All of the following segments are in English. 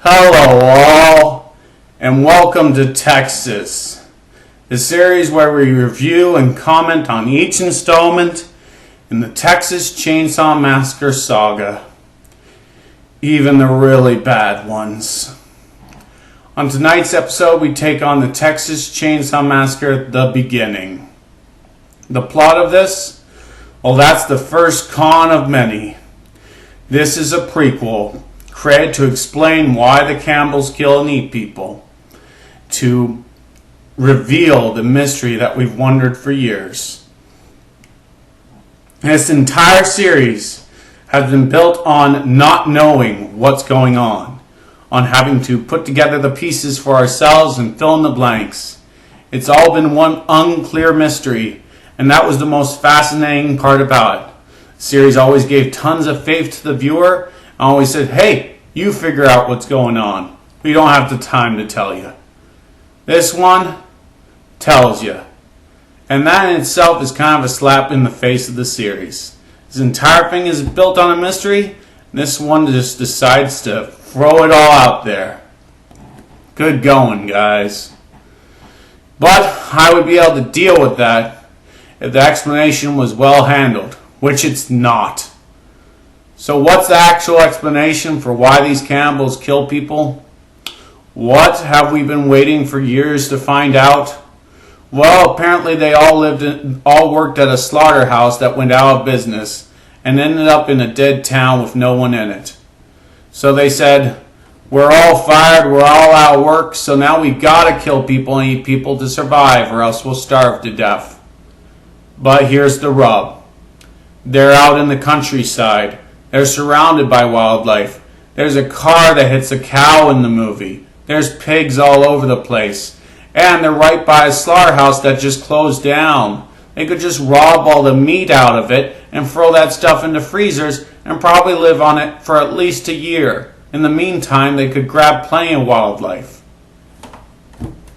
Hello all, and welcome to Texas, the series where we review and comment on each installment in the Texas Chainsaw Massacre saga, even the really bad ones. On tonight's episode, we take on the Texas Chainsaw Massacre, the beginning. The plot of this? Well, that's the first con of many. This is a prequel, created to explain why the Campbells kill and eat people, to reveal the mystery that we've wondered for years. This entire series has been built on not knowing what's going on having to put together the pieces for ourselves and fill in the blanks. It's all been one unclear mystery, and that was the most fascinating part about it. The series always gave tons of faith to the viewer, and always said, hey, you figure out what's going on. We don't have the time to tell you. This one tells you. And that in itself is kind of a slap in the face of the series. This entire thing is built on a mystery, and this one just decides to throw it all out there. Good going, guys. But I would be able to deal with that if the explanation was well handled, which it's not. So what's the actual explanation for why these cannibals kill people? What have we been waiting for years to find out? Well, apparently they all worked at a slaughterhouse that went out of business and ended up in a dead town with no one in it. So they said, we're all fired, we're all out of work, so now we've got to kill people and eat people to survive, or else we'll starve to death. But here's the rub. They're out in the countryside. They're surrounded by wildlife. There's a car that hits a cow in the movie. There's pigs all over the place. And they're right by a slaughterhouse that just closed down. They could just rob all the meat out of it and throw that stuff into freezers and probably live on it for at least a year. In the meantime, they could grab plenty of wildlife.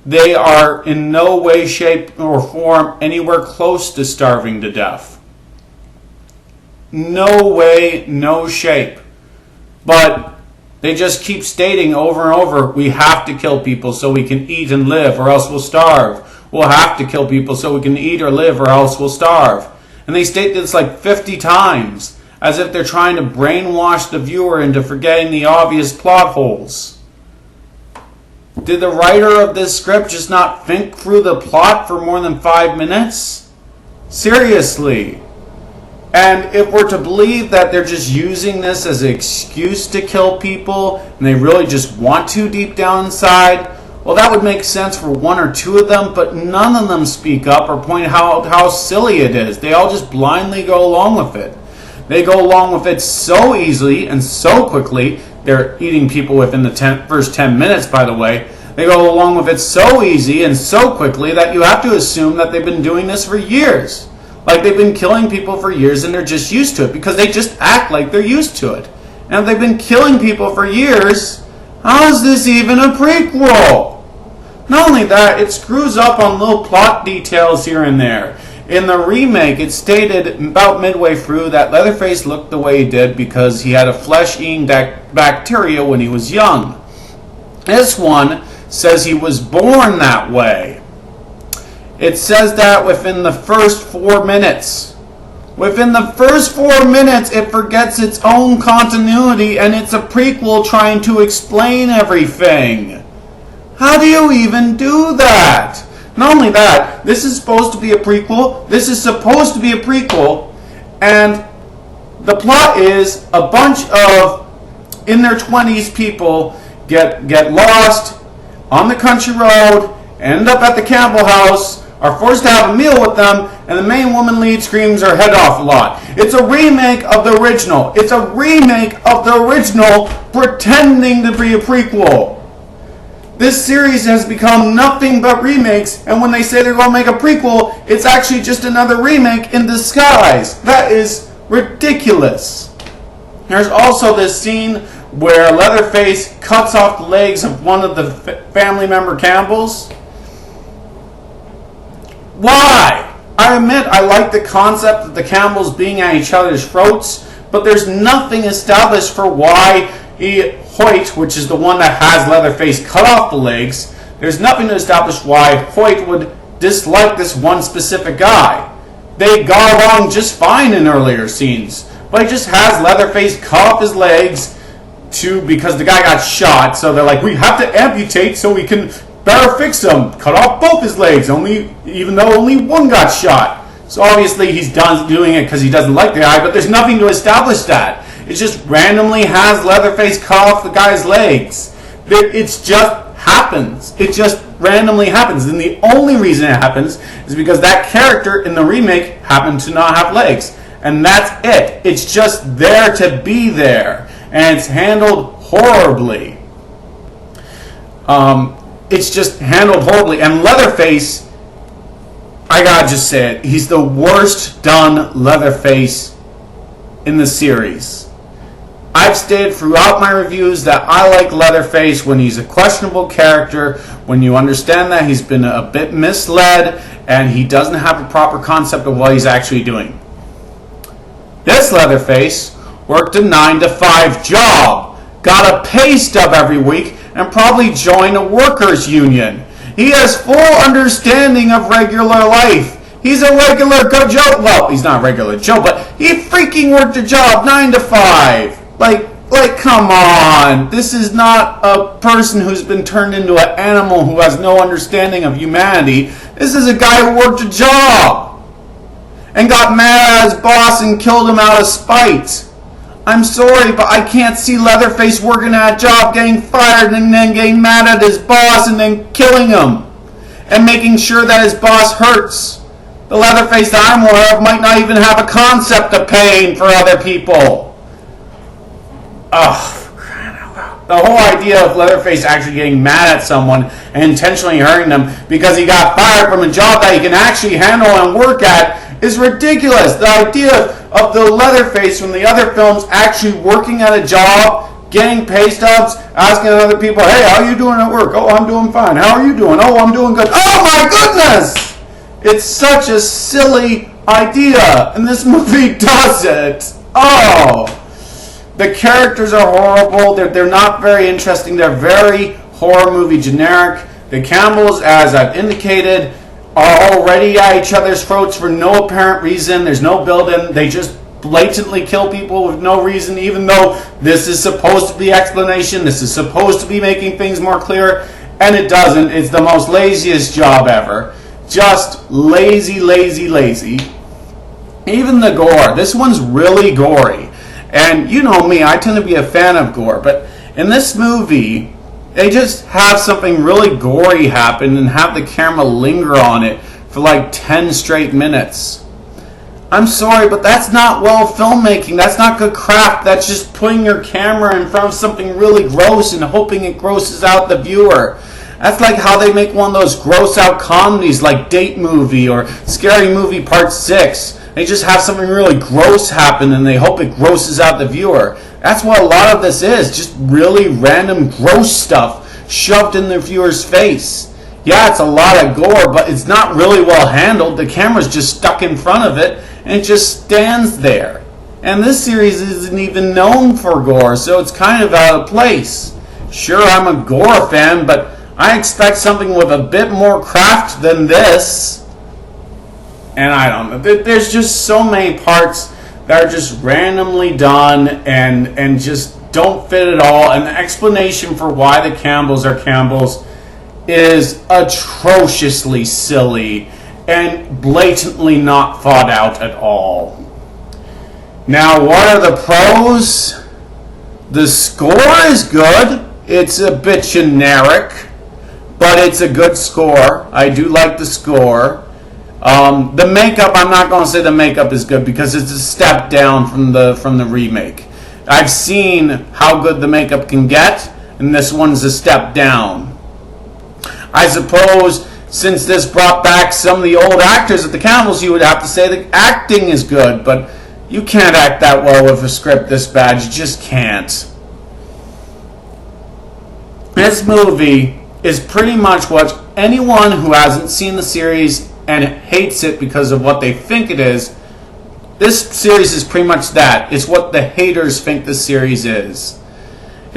They are in no way, shape, or form anywhere close to starving to death. No way, no shape. But they just keep stating over and over, we have to kill people so we can eat and live or else we'll starve. We'll have to kill people so we can eat or live or else we'll starve. And they state this like 50 times, as if they're trying to brainwash the viewer into forgetting the obvious plot holes. Did the writer of this script just not think through the plot for more than 5 minutes? Seriously. And if we're to believe that they're just using this as an excuse to kill people, and they really just want to deep down inside, well, that would make sense for one or two of them, but none of them speak up or point out how silly it is. They all just blindly go along with it. They go along with it so easily and so quickly. They're eating people within the first 10 minutes, by the way. They go along with it so easy and so quickly that you have to assume that they've been doing this for years. Like they've been killing people for years and they're just used to it because they just act like they're used to it. And if they've been killing people for years, how is this even a prequel? Not only that, it screws up on little plot details here and there. In the remake, it stated about midway through that Leatherface looked the way he did because he had a flesh-eating bacteria when he was young. This one says he was born that way. It says that within the first 4 minutes. Within the first 4 minutes, it forgets its own continuity and it's a prequel trying to explain everything. How do you even do that? Not only that, this is supposed to be a prequel. This is supposed to be a prequel. And the plot is a bunch of in their 20s people get lost on the country road, end up at the Campbell house, are forced to have a meal with them, and the main woman lead screams her head off a lot. It's a remake of the original. It's a remake of the original pretending to be a prequel. This series has become nothing but remakes, and when they say they're going to make a prequel, it's actually just another remake in disguise. That is ridiculous. There's also this scene where Leatherface cuts off the legs of one of the family member Campbells. Why? I admit I like the concept of the Campbells being at each other's throats, but there's nothing established for why he Hoyt, which is the one that has Leatherface cut off the legs, there's nothing to establish why Hoyt would dislike this one specific guy. They got along just fine in earlier scenes, but he just has Leatherface cut off his legs because the guy got shot, so they're like, we have to amputate so we can better fix him. Cut off both his legs, even though only one got shot. So obviously he's doing it because he doesn't like the guy, but there's nothing to establish that. It just randomly has Leatherface cut off the guy's legs. It just happens. It just randomly happens. And the only reason it happens is because that character in the remake happened to not have legs. And that's it. It's just there to be there. And it's handled horribly. It's just handled horribly. And Leatherface, I gotta just say it, he's the worst done Leatherface in the series. I've stated throughout my reviews that I like Leatherface when he's a questionable character, when you understand that he's been a bit misled and he doesn't have a proper concept of what he's actually doing. This Leatherface worked a 9-to-5 job, got a pay stub every week, and probably joined a workers' union. He has full understanding of regular life. He's a regular Joe. Well, he's not a regular Joe, but he freaking worked a job 9 to 5. Like, come on. This is not a person who's been turned into an animal who has no understanding of humanity. This is a guy who worked a job and got mad at his boss and killed him out of spite. I'm sorry, but I can't see Leatherface working at a job, getting fired, and then getting mad at his boss and then killing him and making sure that his boss hurts. The Leatherface that I'm aware of might not even have a concept of pain for other people. The whole idea of Leatherface actually getting mad at someone and intentionally hurting them because he got fired from a job that he can actually handle and work at is ridiculous. The idea of the Leatherface from the other films actually working at a job, getting pay stubs, asking other people, hey, how are you doing at work? Oh, I'm doing fine. How are you doing? Oh, I'm doing good. Oh my goodness! It's such a silly idea, and this movie does it. Oh! The characters are horrible. They're not very interesting. They're very horror movie generic. The Campbells, as I've indicated, are already at each other's throats for no apparent reason. There's no build-in. They just blatantly kill people with no reason, even though this is supposed to be explanation. This is supposed to be making things more clear, and it doesn't. It's the most laziest job ever. Just lazy, lazy, lazy. Even the gore. This one's really gory. And you know me, I tend to be a fan of gore, but in this movie, they just have something really gory happen and have the camera linger on it for like 10 straight minutes. I'm sorry, but that's not well filmmaking. That's not good craft. That's just putting your camera in front of something really gross and hoping it grosses out the viewer. That's like how they make one of those gross out comedies like Date Movie or Scary Movie Part 6. They just have something really gross happen and they hope it grosses out the viewer. That's what a lot of this is. Just really random gross stuff shoved in the viewer's face. Yeah, it's a lot of gore, but it's not really well handled. The camera's just stuck in front of it and it just stands there. And this series isn't even known for gore, so it's kind of out of place. Sure, I'm a gore fan, but I expect something with a bit more craft than this. And I don't know. There's just so many parts that are just randomly done and just don't fit at all. And the explanation for why the Campbells are Campbells is atrociously silly and blatantly not thought out at all. Now, what are the pros? The score is good. It's a bit generic, but it's a good score. I do like the score. The makeup, I'm not going to say the makeup is good because it's a step down from the remake. I've seen how good the makeup can get, and this one's a step down. I suppose since this brought back some of the old actors at the Campbells, you would have to say the acting is good, but you can't act that well with a script this bad. You just can't. This movie is pretty much what anyone who hasn't seen the series and hates it because of what they think it is, this series is pretty much that. It's what the haters think the series is.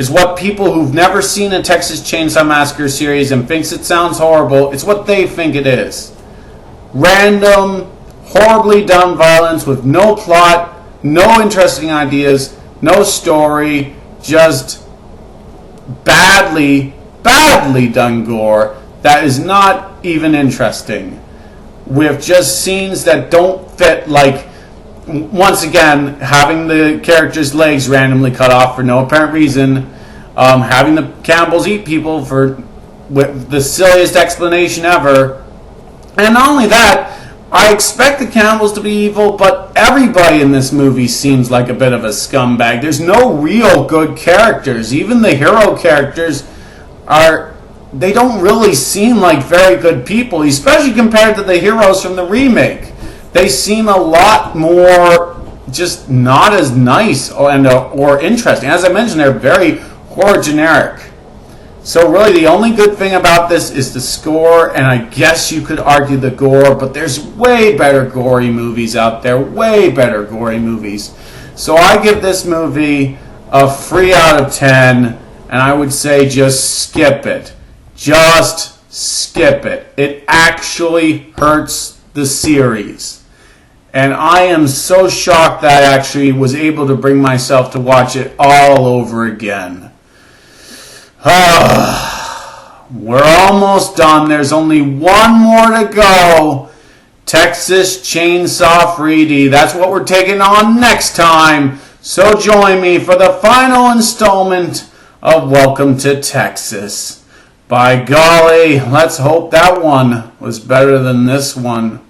is what people who've never seen a Texas Chainsaw Massacre series and thinks it sounds horrible, it's what they think it is. Random, horribly done violence with no plot, no interesting ideas, no story, just badly done gore that is not even interesting, with just scenes that don't fit, like, once again, having the characters' legs randomly cut off for no apparent reason, having the cannibals eat people with the silliest explanation ever, and not only that, I expect the cannibals to be evil, but everybody in this movie seems like a bit of a scumbag. There's no real good characters. Even the hero characters they don't really seem like very good people, especially compared to the heroes from the remake. They seem a lot more just not as nice or interesting. As I mentioned, they're very horror generic. So really the only good thing about this is the score, and I guess you could argue the gore, but there's way better gory movies out there, way better gory movies. So I give this movie a 3 out of 10, and I would say just skip it. Just skip it. It actually hurts the series. And I am so shocked that I actually was able to bring myself to watch it all over again. We're almost done. There's only one more to go. Texas Chainsaw 3D. That's what we're taking on next time. So join me for the final installment of Welcome to Texas. By golly, let's hope that one was better than this one.